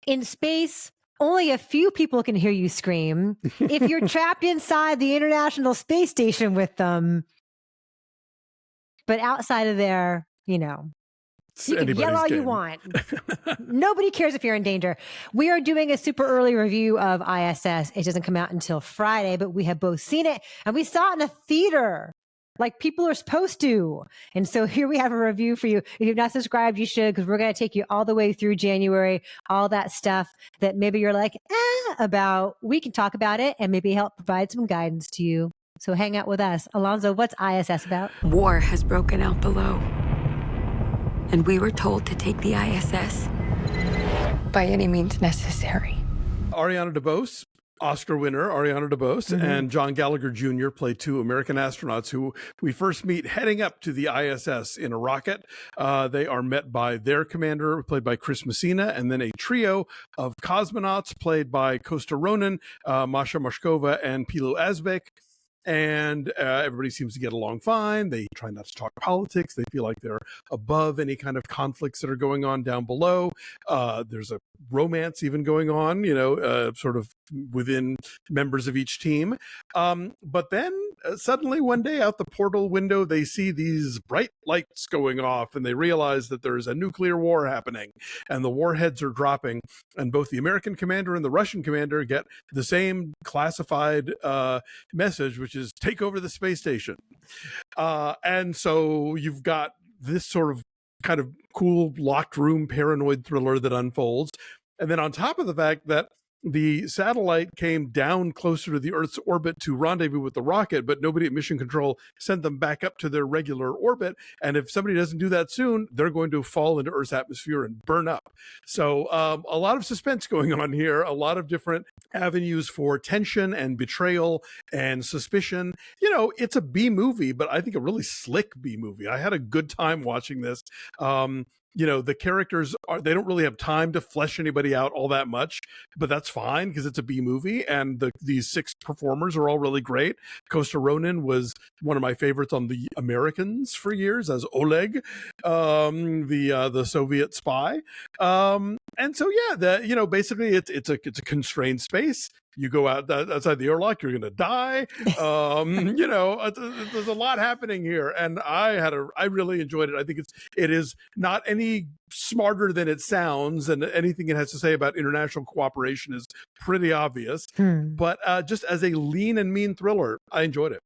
In space, only a few people can hear you scream. If you're trapped inside the International Space Station with them, but outside of there, you know, you can yell all you want. Nobody cares if you're in danger. We are doing a super early review of I.S.S. It doesn't come out until Friday, but we have both seen it and we saw it in a theater like people are supposed to. And so here we have a review for you. If you've not subscribed, you should, because we're going to take you all the way through January, all that stuff that maybe you're like, about. We can talk about it and maybe help provide some guidance to you. So hang out with us. Alonso, what's I.S.S. about? War has broken out below. And we were told to take the I.S.S. by any means necessary. Ariana DeBose, Oscar winner Ariana DeBose, and John Gallagher Jr. play two American astronauts who we first meet heading up to the ISS in a rocket. They are met by their commander, played by Chris Messina, and then a trio of cosmonauts played by Costa Ronin, Masha Mashkova, and Pliou Asbaek. And everybody seems to get along fine. They try not to talk politics. They feel like they're above any kind of conflicts that are going on down below. There's a romance even going on, sort of within members of each team. But then suddenly one day out the portal window, they see these bright lights going off and they realize that there's a nuclear war happening and the warheads are dropping. And both the American commander and the Russian commander get the same classified message, which is take over the space station. And so you've got this sort of kind of cool locked room paranoid thriller that unfolds. And then on top of the fact that the satellite came down closer to the Earth's orbit to rendezvous with the rocket, but nobody at Mission Control sent them back up to their regular orbit. And if somebody doesn't do that soon, they're going to fall into Earth's atmosphere and burn up. So a lot of suspense going on here, a lot of different avenues for tension and betrayal and suspicion. It's a B movie, but I think a really slick B movie. I had a good time watching this. The characters they don't really have time to flesh anybody out all that much, but that's fine because it's a B movie and these six performers are all really great. Costa Ronin was one of my favorites on The Americans for years as Oleg, the Soviet spy. And so basically it's a constrained space. You go outside the airlock, you're going to die. There's a lot happening here, and I really enjoyed it. I think it is not any smarter than it sounds, and anything it has to say about international cooperation is pretty obvious. But just as a lean and mean thriller, I enjoyed it.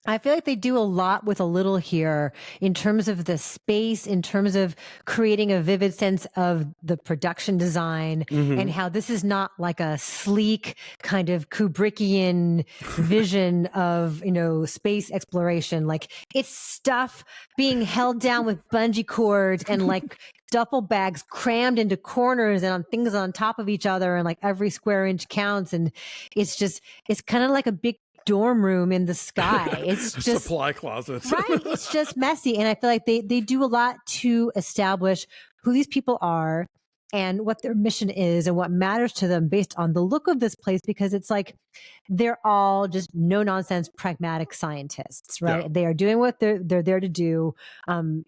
I feel like they do a lot with a little here in terms of the space, in terms of creating a vivid sense of the production design and how this is not like a sleek kind of Kubrickian vision of, space exploration. Like it's stuff being held down with bungee cords and like duffel bags crammed into corners and on things on top of each other, and like every square inch counts. And it's kind of like a big dorm room in the sky. It's just supply closets. Right. It's just messy. And I feel like they do a lot to establish who these people are and what their mission is and what matters to them based on the look of this place, because it's like they're all just no nonsense pragmatic scientists, right? Yeah. They are doing what they're there to do.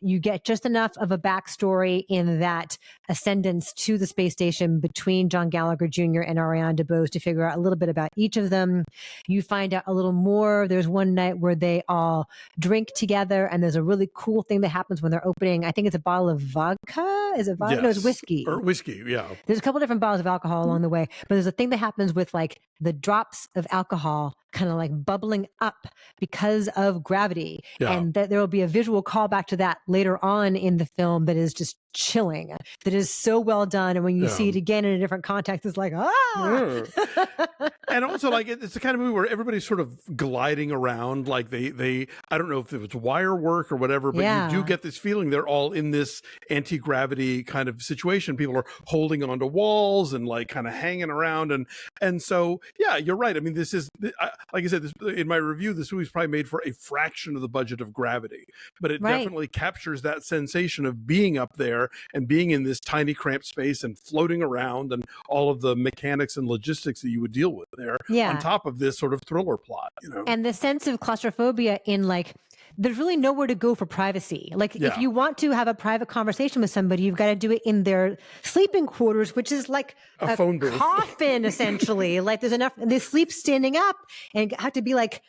You get just enough of a backstory in that ascendance to the space station between John Gallagher Jr. and Ariana DeBose to figure out a little bit about each of them. You find out a little more. There's one night where they all drink together, and there's a really cool thing that happens when they're opening. I think it's a bottle of vodka. Is it vodka? Yes. No, it's whiskey. Or whiskey, yeah. There's a couple different bottles of alcohol along the way, but there's a thing that happens with like the drops of alcohol kind of like bubbling up because of gravity. Yeah. And that there will be a visual callback to that later on in the film that is just chilling, that is so well done. And when you see it again in a different context, it's like, And also, like, it's the kind of movie where everybody's sort of gliding around, like they I don't know if it was wire work or whatever, but you do get this feeling they're all in this anti-gravity kind of situation. People are holding onto walls and like kind of hanging around. And so, yeah, you're right. I mean, this is, like I said, in my review, this movie's probably made for a fraction of the budget of Gravity, but it definitely captures that sensation of being up there and being in this tiny cramped space and floating around and all of the mechanics and logistics that you would deal with there on top of this sort of thriller plot, And the sense of claustrophobia in like there's really nowhere to go for privacy. Like if Yeah. you want to have a private conversation with somebody, you've got to do it in their sleeping quarters, which is like A phone booth. coffin, essentially. Like there's enough, they sleep standing up and have to be like,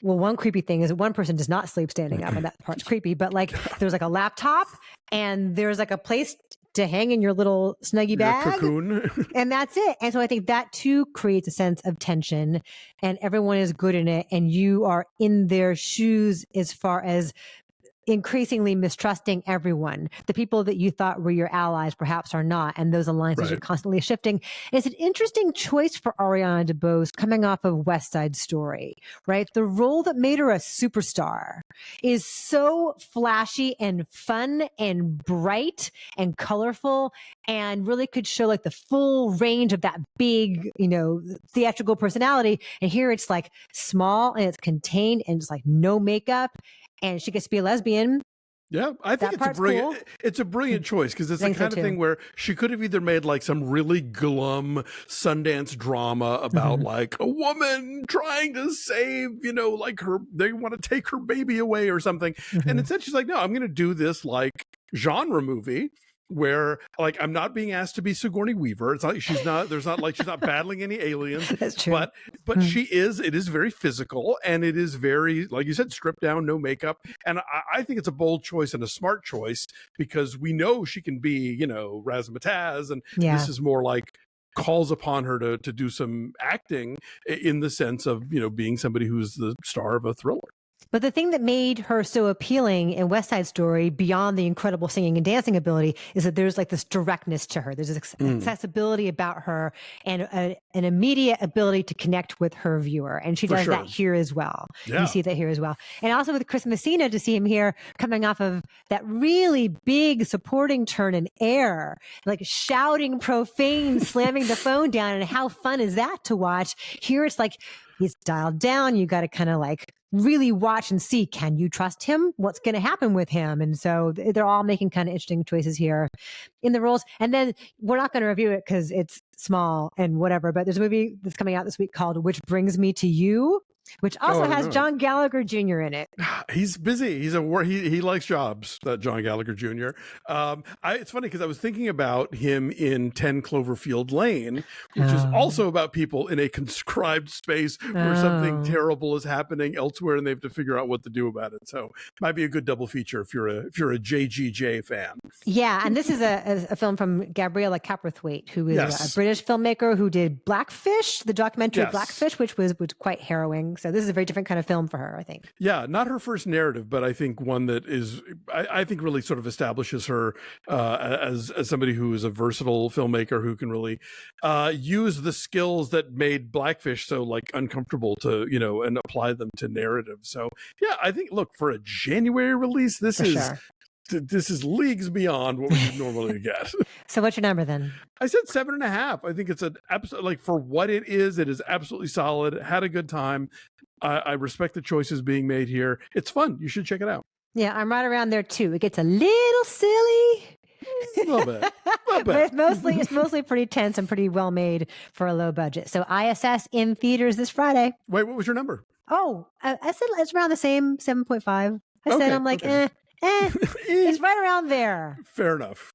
well, one creepy thing is that one person does not sleep standing up, and that part's creepy. But like, there's like a laptop, and there's like a place to hang in your little snuggie bag, cocoon. and that's it. And so I think that too creates a sense of tension, and everyone is good in it, and you are in their shoes as far as increasingly mistrusting everyone. The people that you thought were your allies perhaps are not, and those alliances are constantly shifting. It's an interesting choice for Ariana DeBose coming off of West Side Story, right? The role that made her a superstar is so flashy and fun and bright and colorful, and really could show like the full range of that big, theatrical personality. And here it's like small and it's contained and it's like no makeup. And she gets to be a lesbian. Yeah, I think it's a brilliant choice, because it's the kind of thing where she could have either made like some really glum Sundance drama about like a woman trying to save, like they want to take her baby away or something. And instead she's like, no, I'm going to do this like genre movie where like I'm not being asked to be Sigourney Weaver. It's like she's not battling any aliens. That's true. But it is very physical, and it is very, like you said, stripped down, no makeup. And I think it's a bold choice and a smart choice, because we know she can be, razzmatazz, and this is more like calls upon her to do some acting in the sense of, being somebody who's the star of a thriller. But the thing that made her so appealing in West Side Story, beyond the incredible singing and dancing ability, is that there's like this directness to her. There's this accessibility about her, and an immediate ability to connect with her viewer. And she does that here as well. Yeah. You see that here as well. And also with Chris Messina, to see him here coming off of that really big supporting turn in Air, like shouting profane, slamming the phone down. And how fun is that to watch? Here it's like, he's dialed down. You got to kind of like really watch and see, can you trust him? What's going to happen with him? And so they're all making kind of interesting choices here in the roles. And then we're not going to review it because it's small and whatever, but there's a movie that's coming out this week called Which Brings Me to You, which also has John Gallagher Jr. in it. He's busy. He likes jobs, that John Gallagher Jr. It's funny because I was thinking about him in 10 Cloverfield Lane, which is also about people in a conscribed space where something terrible is happening elsewhere and they have to figure out what to do about it. So might be a good double feature if you're a JGJ fan. Yeah, and this is a film from Gabriela Cowperthwaite, who is a British filmmaker who did Blackfish, the documentary Blackfish, which was quite harrowing. So this is a very different kind of film for her, I think. Yeah, not her first narrative, but I think one that is, I think really sort of establishes her as somebody who is a versatile filmmaker who can really use the skills that made Blackfish so like uncomfortable to, and apply them to narrative. So yeah, I think, look, for a January release, this is leagues beyond what we would normally get. So what's your number then? I said 7.5. I think it's an absolute, like, for what it is absolutely solid. Had a good time. I respect the choices being made here. It's fun. You should check it out. Yeah, I'm right around there too. It gets a little silly. A little bit. But it's mostly pretty tense and pretty well made for a low budget. So I.S.S. in theaters this Friday. Wait, what was your number? Oh, I said it's around the same, 7.5. I'm like, it's right around there. Fair enough.